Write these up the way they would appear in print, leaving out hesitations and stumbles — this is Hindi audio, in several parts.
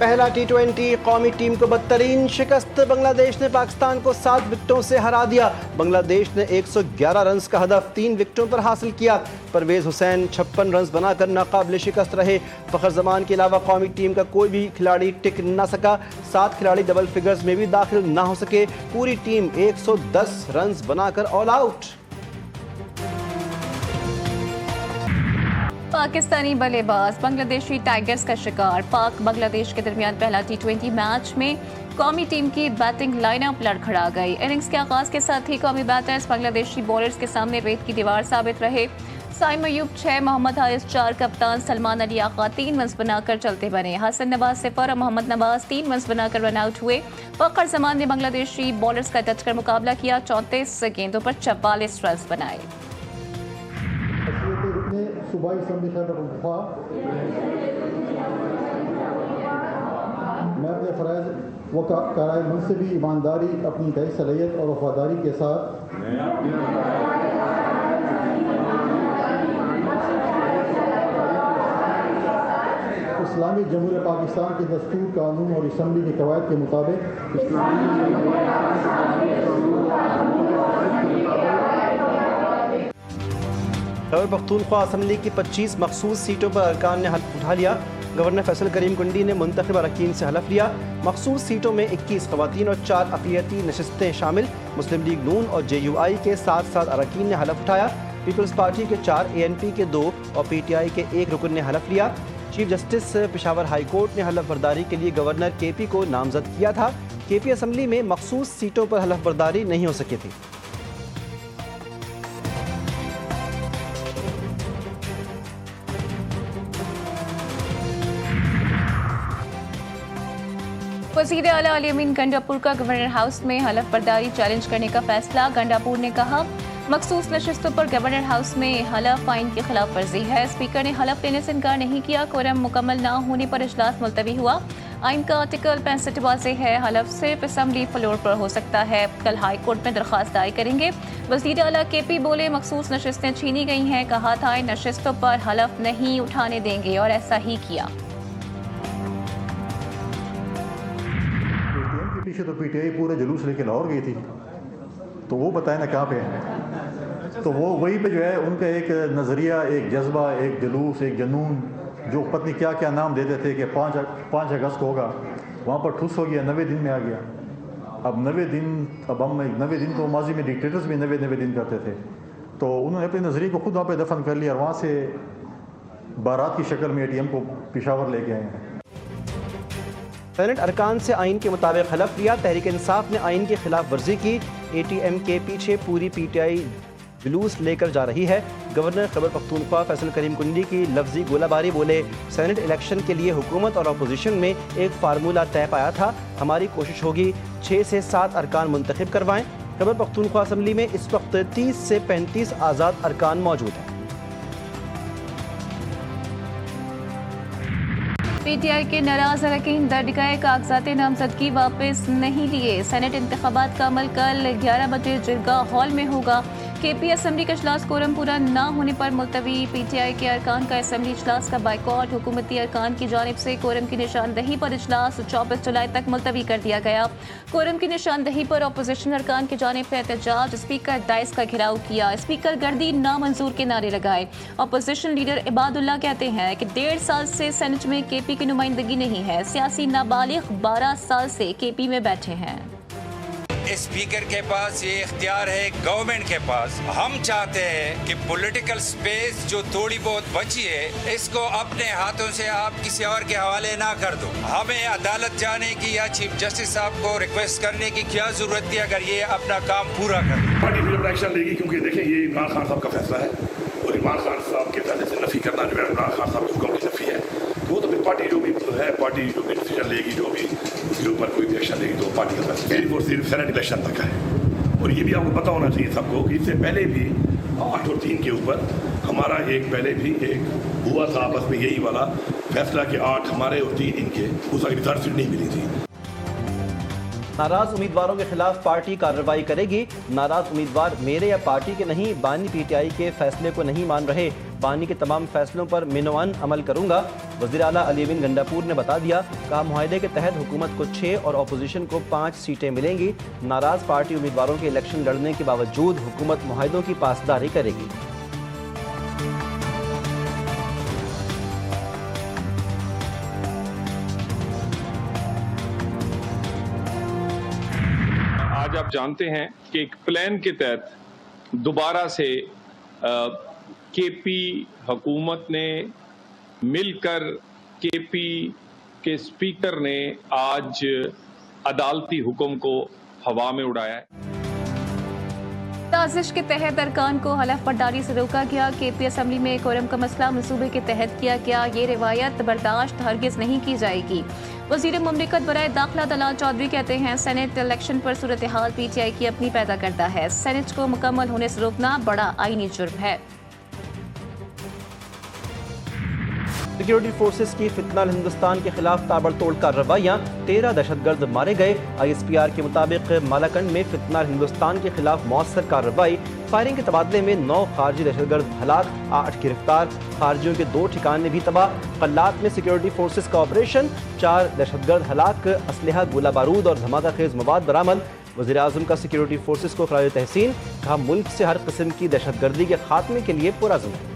पहला T20 कौमी टीम को बदतरीन शिकस्त। बांग्लादेश ने पाकिस्तान को 7 विकेटों से हरा दिया। बांग्लादेश ने 111 रन का हदफ 3 विकेटों पर हासिल किया। परवेज हुसैन 56 रन बनाकर नाकाबिल शिकस्त रहे। फखर जमान के अलावा कौमी टीम का कोई भी खिलाड़ी टिक न सका। 7 खिलाड़ी डबल फिगर्स में भी दाखिल न हो सके। पूरी टीम 110 रन बनाकर ऑल आउट। पाकिस्तानी बल्लेबाज बांग्लादेशी टाइगर्स का शिकार। पाक बांग्लादेश के दरमियान पहला T20 मैच में कौमी टीम की बैटिंग लाइनअप लड़खड़ा गई। इनिंग्स के आगाज के साथ ही कौमी बैटर्स बांग्लादेशी बॉलर्स के सामने रेत की दीवार साबित रहे। साइम अयूब 6, मोहम्मद हारिस 4, कप्तान सलमान अली आका 3 रन बनाकर चलते बने। हसन नवाज 0 और मोहम्मद नवाज 3 रन बनाकर रन आउट हुए। फखर जमान ने बांग्लादेशी बॉलर्स का डटकर मुकाबला किया। 34 गेंदों पर 44 रन बनाए। सूबाई असम्बली खैबर पख्तूनख्वा मैं अपने फ़राइज़ व कराए मुनसिबी ईमानदारी, अपनी तय सलाहियत और वफादारी के साथ इस्लामी जमहूरियत पाकिस्तान के दस्तूर, कानून और असम्बली के कवायद के मुताबिक खैबर पख्तूनख्वा असम्बली की 25 मखसूस सीटों पर अरकान ने हल्फ उठा लिया। गवर्नर फैसल करीम कुंडी ने मुंतखब अरकान से हलफ लिया। मखसूस सीटों में 21 ख़वातीन और 4 अक़लियती नशिस्तें शामिल। मुस्लिम लीग नून और JUI के 7 अरकान ने हलफ उठाया। पीपल्स पार्टी के 4, ANP के 2 और PTI के 1 रुकन ने हलफ लिया। Chief justice Peshawar high court ने हलफ बर्दारी के लिए गवर्नर KP को नामजद किया था। KP असम्बली में मखसूस सीटों पर हलफ बर्दारी नहीं हो सकी थी। वज़ीर आला अली अमीन गंडापुर का गवर्नर हाउस में हलफ बर्दारी चैलेंज करने का फैसला। गंडापुर ने कहा, मखसूस नशिस्तों पर गवर्नर हाउस में हलफ आइन की खिलाफ वर्जी है। स्पीकर ने हलफ लेने से इनकार नहीं किया। कोरम मुकम्मल न होने पर इजलास मुलतवी हुआ। आइन का आर्टिकल 65 वाज़ेह है, हलफ सिर्फ असम्बली फ्लोर पर हो सकता है। कल हाई कोर्ट में दरख्वास्त दायर करेंगे। वज़ीर आला KP बोले, मखसूस नशिस्तें छीनी गई हैं। कहा था इन नशिस्तों पर हलफ नहीं उठाने देंगे और ऐसा ही किया। पीछे तो PTI पूरे जुलूस लेके लाहौर गई थी, तो वो बताए ना कहाँ पे है। तो वो वहीं पे जो है उनका एक नज़रिया, एक जज्बा, एक जुलूस, एक जनून, जो पत्नी क्या क्या नाम देते थे कि 5 अगस्त को होगा, वहाँ पर ठुस हो गया, 90 दिन में आ गया। अब 90 दिन, अब हम 90 दिन तो माजी में डिक्टेटर्स भी 90 दिन करते थे। तो उन्होंने अपने नज़रिए को खुद वहाँ पर दफन कर लिया और वहाँ से बारात की शक्ल में ATM को पेशावर लेके आए हैं। सेनेट अरकान से आइन के मुताबिक हलफ लिया। तहरीक इंसाफ ने आइन की खिलाफ वर्जी की। ATM के पीछे पूरी PTI जुलूस लेकर जा रही है। गवर्नर खैबर पख्तूनख्वा फैसल करीम कुंडी की लफ्जी गोलाबारी। बोले, सेनेट इलेक्शन के लिए हुकूमत और अपोजिशन में एक फार्मूला तय पाया था। हमारी कोशिश होगी 6 से 7 अरकान मुंतखब करवाएं। खैबर पख्तूनख्वा असम्बली में इस वक्त 30 से 35 आज़ाद अरकान मौजूद हैं। PTI के नाराज अरकान दर्ज गए कागजात नामजदगी वापस नहीं लिए। सेनेट इंतखाबात का अमल कल 11 बजे जिरगा हॉल में होगा। KP असम्बली का इजलास कोरम पूरा न होने पर मुलतवी। PTI के अरकान का असम्बली इजलास का बाइकॉट। हुकूमती अरकान की जानिब से कोरम की निशानदही पर इजलास 24 जुलाई तक मुलतवी कर दिया गया। कोरम की निशानदही पर अपोजिशन अरकान की जानिब से एहतजाज। स्पीकर डाइस का घेराव किया। स्पीकर गर्दी नामंजूर के नारे लगाए। अपोजिशन लीडर इबादुल्ला कहते हैं कि 1.5 साल से सेनेट में KP की नुमाइंदगी नहीं है। सियासी नाबालिग 12 साल से KP में बैठे हैं। स्पीकर के पास ये इख्तियार है, गवर्नमेंट के पास। हम चाहते हैं कि पॉलिटिकल स्पेस जो थोड़ी बहुत बची है, इसको अपने हाथों से आप किसी और के हवाले ना कर दो। हमें अदालत जाने की या चीफ जस्टिस साहब को रिक्वेस्ट करने की क्या जरूरत थी अगर ये अपना काम पूरा कर। पार्टी फिर एक्शन लेगी, क्योंकि देखें ये इमरान खान साहब का फैसला है और इमरान खान साहब के फैसले से नफी करना जो है इमरान खान साहब के हुक्म की नफी है। वो तो फिर पार्टी जो भी है, पार्टी जो भी डिसीजन लेगी, जो भी उसके ऊपर कोई भी एक्शन लेगी, तो पार्टी का फैसला सिर्फ सेनेट इलेक्शन तक है। और ये भी आपको पता होना चाहिए सबको कि इससे पहले भी 8 और 3 के ऊपर हमारा एक पहले भी एक हुआ था आपस में यही वाला फैसला कि 8 हमारे और 3 इनके, उसका रिजल्ट नहीं मिली थी। नाराज उम्मीदवारों के खिलाफ पार्टी कार्रवाई करेगी। नाराज उम्मीदवार मेरे या पार्टी के नहीं, बानी PTI के फैसले को नहीं मान रहे। बानी के तमाम फैसलों पर मिनोअन अमल करूंगा। वज़ीर आला अली अमीन गंडापुर ने बता दिया, कहा मुआहदे के तहत हुकूमत को 6 और अपोजिशन को 5 सीटें मिलेंगी। नाराज पार्टी उम्मीदवारों के इलेक्शन लड़ने के बावजूद हुकूमत मुआहदों की पासदारी करेगी। आज आप जानते हैं कि एक प्लान के तहत दोबारा से केपी हुकूमत ने मिलकर केपी के स्पीकर ने आज अदालती हुक्म को हवा में उड़ाया है। साजिश के तहत अरकान को हलफ बर्दारी से रोका गया। केपी असम्बली में कोरम का मसला मंसूबे के तहत किया गया। ये रिवायत बर्दाश्त हरगिज नहीं की जाएगी। वजीर मुमलिकत बराए दाखिला दलाल चौधरी कहते हैं, सेनेट इलेक्शन पर सूरत हाल PTI की अपनी पैदा करता है। सेनेट को मुकम्मल होने से रोकना बड़ा आईनी जुर्म है। सिक्योरिटी फोर्सेस की फितनाल हिंदुस्तान के खिलाफ ताबड़तोड़ कार्रवाइयां, 13 दहशतगर्द मारे गए। ISPR के मुताबिक मालाकंड में फितनाल हिंदुस्तान के खिलाफ मौसर कार्रवाई। फायरिंग के तबादले में 9 खारजी दहशतगर्द हलाक, 8 गिरफ्तार। खारजियों के 2 ठिकाने भी तबाह। कल्लात में सिक्योरिटी फोर्सेस का ऑपरेशन, 4 दहशतगर्द हलाक, असलहा, गोला बारूद और धमाका खेज मवाद बरामद। वज़ीर आज़म का सिक्योरिटी फोर्सेस को खराज तहसीन, कहा मुल्क से हर किस्म की दहशतगर्दी के खात्मे के लिए पुरअज़्म है।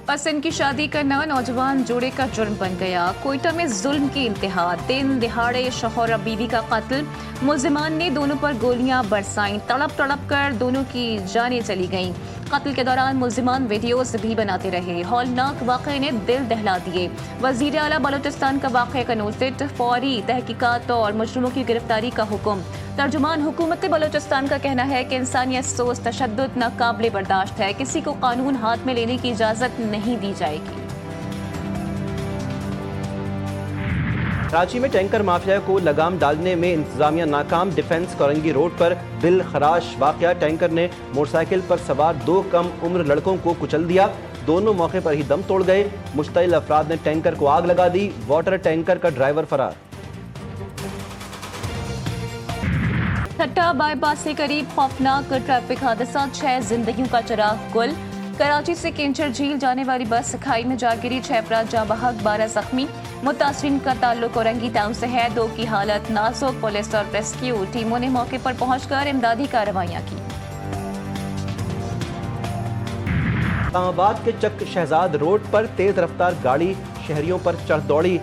पसंद की शादी करना नौजवान जोड़े का जुर्म बन गया। कोयटा में जुल्म की इंतहा, दिन दिहाड़े शौहर और बीवी का कत्ल। मुल्जिमान ने दोनों पर गोलियां बरसाईं, तड़प तड़प कर दोनों की जानें चली गईं। कत्ल के दौरान मुल्जिमान वीडियोस भी बनाते रहे। हौलनाक वाक़े ने दिल दहला दिए। वज़ीर आला बलोचिस्तान का वाक़े का नोटिस, फौरी तहकीकात और मुजरिमों की गिरफ्तारी का हुक्म। तर्जुमान हुकूमत बलोचिस्तान का कहना है कि इंसानियत सोच तशद्दुद नाकाबिले बर्दाश्त है। किसी को कानून हाथ में लेने की इजाज़त नहीं दी जाएगी। कराची में टैंकर माफिया को लगाम डालने में इंतजामिया नाकाम। डिफेंस कोरंगी रोड पर दिल खराश वाकया, टैंकर ने मोटरसाइकिल पर सवार 2 कम उम्र लड़कों को कुचल दिया। दोनों मौके पर ही दम तोड़ गए। मुश्तइल अफराद ने टैंकर को आग लगा दी। वाटर टैंकर का ड्राइवर फरार। ठट्टा बाईपास के करीब खौफनाक ट्रैफिक हादसा, 6 जिंदगियों का चिराग गुल। कराची से केंचर झील जाने वाली बस खाई में जा गिरी, 6 अफराद जाँ बहक, 12 जख्मी। मुतासरीन का ताल्लुक औरंगी टाउन से है। 2 की हालत नाजुक। पुलिस और रेस्क्यू टीमों ने मौके पर पहुंचकर इमदादी कार्रवाइयां की। इस्लामाबाद के चक शहजाद रोड पर तेज रफ्तार गाड़ी शहरियों पर चढ़ दौड़ी।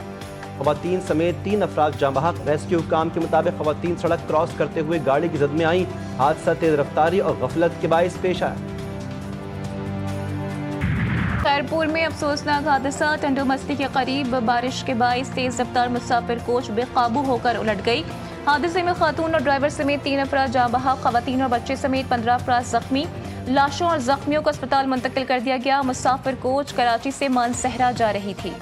खवातीन समेत 3 अफराद जाँ बहक। रेस्क्यू काम के मुताबिक खवातीन सड़क क्रॉस करते हुए गाड़ी की जद में आई। हादसा तेज रफ्तारी और गफलत के बाइस पेश आया। खैरपुर में अफसोसनाक हादसा, टंडो मस्ती के करीब बारिश के बाइस तेज रफ्तार मुसाफिर कोच बेकाबू होकर उलट गई। हादसे में खातून और ड्राइवर समेत 3 अफराद जाँ बहक, खवातीन और बच्चे समेत 15 अफराद जख्मी। लाशों और जख्मियों को अस्पताल मुंतकिल कर दिया गया। मुसाफिर कोच कराची से मानसहरा जा रही थी।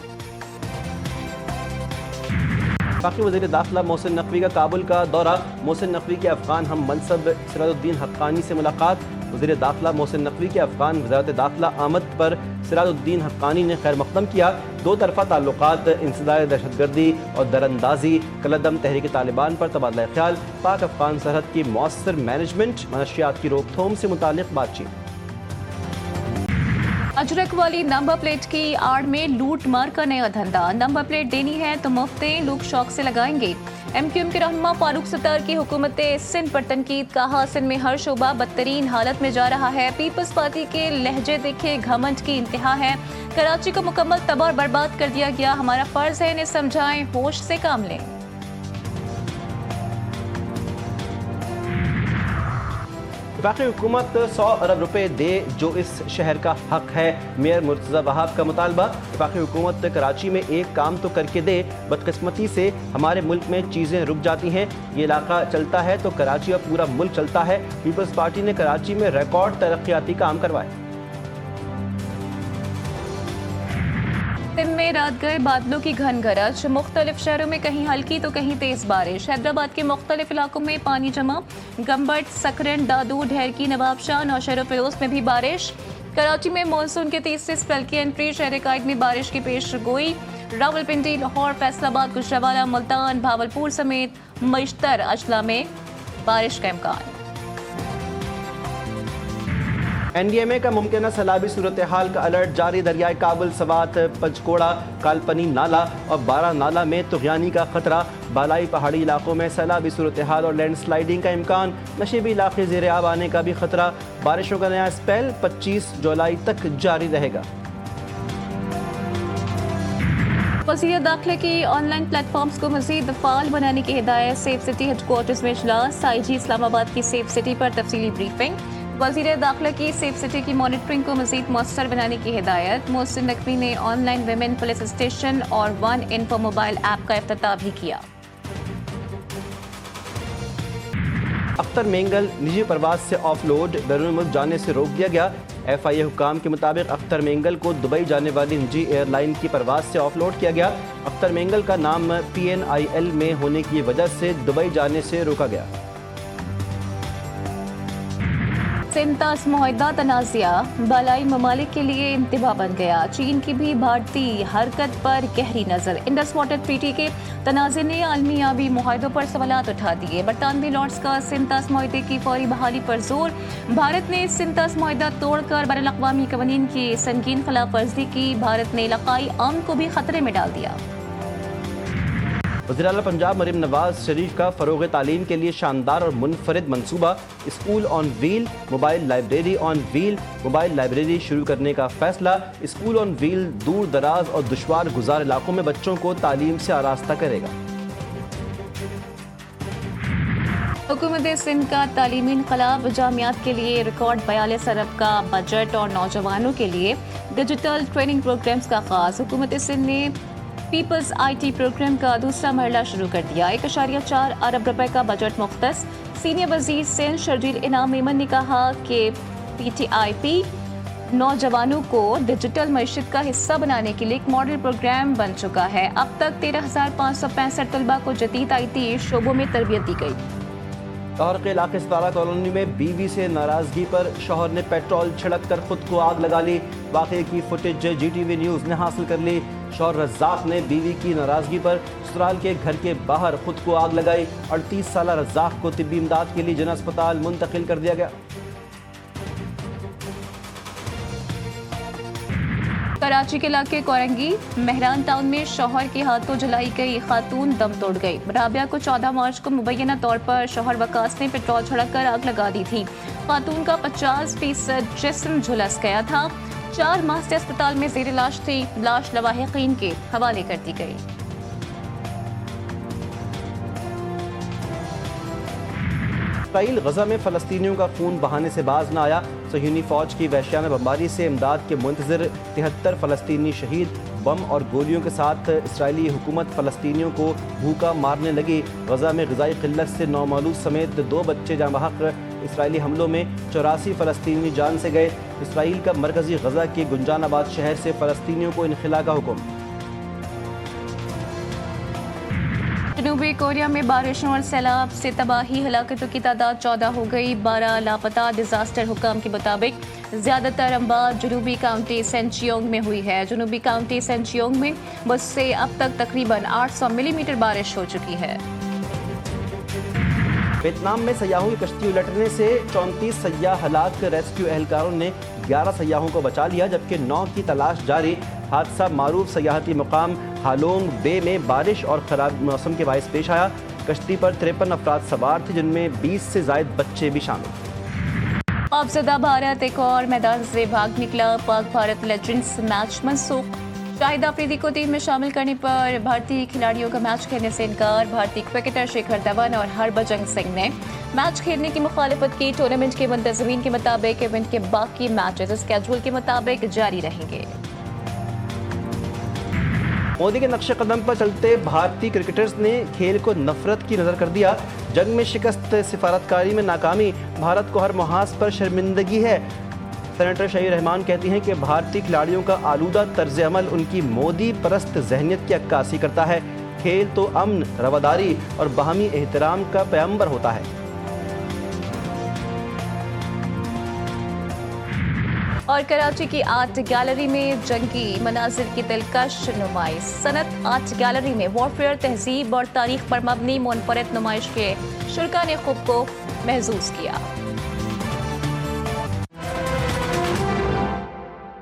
बाकी वज़ीर दाखिला मोहसिन नकवी का काबुल का दौरा। मोहसिन नकवी के अफगान हम मनसब सिराजुद्दीन हक्कानी से मुलाकात। वज़ीर दाखिला मोहसिन नकवी के अफगान वज़ारत दाखिला आमद पर सिराजुद्दीन हक्कानी ने खैर मकदम किया। 2 तरफ़ा ताल्लुकात, इंसदाद दहशतगर्दी और दरअंदाजी, कलदम तहरीक तालिबान पर तबादला ख्याल, पाक अफगान सरहद की मौसर मैनेजमेंट, मनशियात की रोकथाम से मुतालिक बातचीत। अजरक वाली नंबर प्लेट की आड़ में लूट मार का नया धंधा। नंबर प्लेट देनी है तो मुफ्तें लोग शौक से लगाएंगे। MQM के रहनुमा फारूक सत्तार की हुकूमत सिंध पर तनकीद, कहा सिंध में हर शोबा बदतरीन हालत में जा रहा है। पीपल्स पार्टी के लहजे देखे घमंड की इंतहा है। कराची को मुकम्मल तबाह बर्बाद कर दिया गया। हमारा फर्ज है इन्हें समझाएं, होश से काम लें। वफाकी हुकूमत 100 अरब रुपए दे जो इस शहर का हक है। मेयर मुर्तज़ा वहाब का मुतालबा। वफाकी हुकूमत कराची में एक काम तो करके दे। बदकिस्मती से हमारे मुल्क में चीज़ें रुक जाती हैं। ये इलाका चलता है तो कराची और पूरा मुल्क चलता है। पीपल्स पार्टी ने कराची में रिकॉर्ड तरक्याती काम करवाए। दिन में रात गए बादलों की घन गरज। मुख्तलिफ शहरों में कहीं हल्की तो कहीं तेज बारिश। हैदराबाद के मुख्तलिफ इलाकों में पानी जमा। गम्बट, सकरन, दादू, ढेरकी, नवाबशाह, नौशहर फिरोज में भी बारिश। कराची में मानसून के 30 स्पेल की एंट्री। शहर कायद में बारिश की पेश गोई। रावलपिंडी, लाहौर, फैसलाबाद, गुजरावाला, मुल्तान, भावलपुर समेत मशतर अजला में बारिश का इम्कान। NDMA का मुमकिन सैलाबी सूरत हाल का अलर्ट जारी। दरियाए काबुल, सवात, पंचकोड़ा, कालपनी नाला और बारा नाला में तुग़यानी का खतरा। बालाई पहाड़ी इलाकों में सैलाबी सूरत हाल और लैंडस्लाइडिंग का इम्कान। नशीबी इलाके ज़ेर आब आने का भी खतरा। बारिशों का नया स्पेल 25 जुलाई तक जारी रहेगा। वज़ीर दाखिले की ऑनलाइन प्लेटफॉर्म्स को मज़ीद फ़ाल बनाने की हिदायत। सेफ सिटी हेडक्वार्टर्स में इजलास। IG इस्लामाबाद की सेफ सिटी पर तफसीली ब्रीफिंग। वज़ीर दाखिला की सेफ सिटी की मॉनिटरिंग को मज़ीद मौसर बनाने की हिदायत। मोहसिन नकवी ने ऑनलाइन विमेन पुलिस स्टेशन और 1 इन्फो मोबाइल ऐप का इफ्तिताह भी किया। अख्तर मेंगल निजी परवाज से ऑफलोड, बैरून मुल्क जाने से रोक दिया गया। FIA हुकाम के मुताबिक अख्तर मेंगल को दुबई जाने वाली निजी एयरलाइन की परवाज से ऑफलोड किया गया। अख्तर मेंगल का नाम PNIL में होने की वजह से दुबई जाने से रोका गया। सिंतास मुआहदा तनाज़िया बालाई ममालिक के लिए इंतबा बन गया। चीन की भी भारतीय हरकत पर गहरी नज़र। इंडस वाटर ट्रीटी के तनाज़े ने आलमी आबी मुआहदों पर सवालात उठा दिए। बरतानवी लॉर्ड्स का सिंतास मुआहदे की फौरी बहाली पर जोर। भारत ने सिंतास मुआहदा तोड़कर बैनुल अक़वामी क़वानीन की संगीन खिलाफ वर्जी की। भारत ने इलाक़ाई अमन को भी खतरे में डाल दिया। वज़ीर आला पंजाब मरीम नवाज शरीफ का फ़रोग़ तालीम के लिए शानदार और मुनफरिद मनसूबा। School on wheel, mobile library on wheel. Mobile library शुरू करने का फ़ैसला। स्कूल ऑन व्हील दूर दराज और दुश्वार गुजार इलाकों में बच्चों को तालीम से आरास्ता करेगा। हुकूमत सिंध का तालीमी इनक़लाब। जामियात के लिए रिकॉर्ड 42 अरब का बजट और नौजवानों के लिए डिजिटल ट्रेनिंग प्रोग्राम्स का आगाज़। हुकूमत सिंध ने पीपल्स IT प्रोग्राम का दूसरा मरला शुरू कर दिया। 1.4 अरब रुपए का बजट मुख्तस। सीनियर वजीर सिंध शर्जील इनाम मेमन ने कहा कि PTIP नौजवानों को डिजिटल मईशत का हिस्सा बनाने के लिए एक मॉडल प्रोग्राम बन चुका है। अब तक 13,565 तलबा को जदीद IT शोबों में तरबियत दी गई। लाहौर के इलाके सतारा कॉलोनी में बीवी से नाराजगी पर शौहर ने पेट्रोल छिड़क कर खुद को आग लगा ली। वाक़े की फुटेज GTV न्यूज़ ने हासिल कर ली। शौहर रज़ाक ने बीवी की नाराजगी पर ससुराल के घर के बाहर खुद को आग लगाई। 38 साल रज़ाक को तिब्बी इमदाद के लिए जिला अस्पताल मुंतकिल कर दिया गया। कराची के इलाके कोरंगी मेहरान टाउन में शौहर के हाथों जलाई गई खातून दम तोड़ गई। राबिया को 14 मार्च को मुबैना तौर पर शौहर वकास ने पेट्रोल छिड़क कर आग लगा दी थी। खातून का 50% जिस्म झुलस गया था। 4 माह से अस्पताल में ज़ेर लाश थी। लाश लवाहिकीन के हवाले कर दी गई। इसराइल गजा में फ़लस्तीनियों का खून बहाने से बाज न आया। सह्यूनी फ़ौज की वहशियाना बमबारी से इमदाद के मुंतज़िर 73 फ़लस्तीनी शहीद। बम और गोलियों के साथ इसराइली हुकूमत फ़लस्तीनियों को भूखा मारने लगी। गजा में ग़िज़ाई क़िल्लत से नौमालूद समेत 2 बच्चे जाँ बहक। इसराइली हमलों में 84 फ़लस्तीनी जान से गए। इसराइल का मरकज़ी गजा के गुंजानाबाद शहर से फ़लस्तीनियों को इनखिला का हुक्म। जनूबी कोरिया में बारिशों और सैलाब से तबाही, हलाकतों की तादाद 14 हो गई। 12 लापता। डिजास्टर हुकाम के मुताबिक ज्यादातर अम्बार जनूबी काउंटी सेंचियोंग में हुई है। जनूबी काउंटी सेंचियोंग में मुझसे अब तक तकरीबन 800 मिलीमीटर बारिश हो चुकी है। वियतनाम में सयाहों की कश्ती उलटने से 34 सयाह हलाक। रेस्क्यू एहलकारों ने 11 सयाहों को बचा लिया, जबकि 9 की तलाश जारी। हादसा मारूफ सयाहती मुकाम हालोंग बे में बारिश और खराब मौसम के बायस पेश आया। कश्ती पर 53 अफराद सवार थे, जिनमें 20 से ज़ायद बच्चे भी शामिल। खौफजदा भारत एक और मैदान से भाग निकला। पाक भारत लेजेंड्स मैच मनसूख। शाहिद अफरीदी को टीम में शामिल करने पर भारतीय खिलाड़ियों का मैच खेलने से इनकार। भारतीय क्रिकेटर शिखर धवन और हरभजन सिंह ने मैच खेलने की मुखालिफत की। टूर्नामेंट के मुंतज़मीन के मुताबिक इवेंट के बाकी मैचेस स्केड्यूल के मुताबिक जारी रहेंगे। मोदी के नक्शे कदम पर चलते भारतीय क्रिकेटर्स ने खेल को नफरत की नज़र कर दिया। जंग में शिकस्त, सिफारतकारी में नाकामी, भारत को हर मुहाज पर शर्मिंदगी है। सेनेटर शहीर रहमान कहती हैं कि भारतीय खिलाड़ियों का आलूदा तर्ज अमल उनकी मोदी परस्त जहनियत की अक्कासी करता है। खेल तो अमन, रवादारी और बाहमी एहतराम का पैगंबर होता है। और कराची की आर्ट गैलरी में जंगी मनाजिर की दिलकश नुमाइश। सनत आर्ट गैलरी में वॉरफेयर, तहजीब और तारीख पर मबनी मुनफरद नुमाइश के शुरका ने खुद को महसूस किया।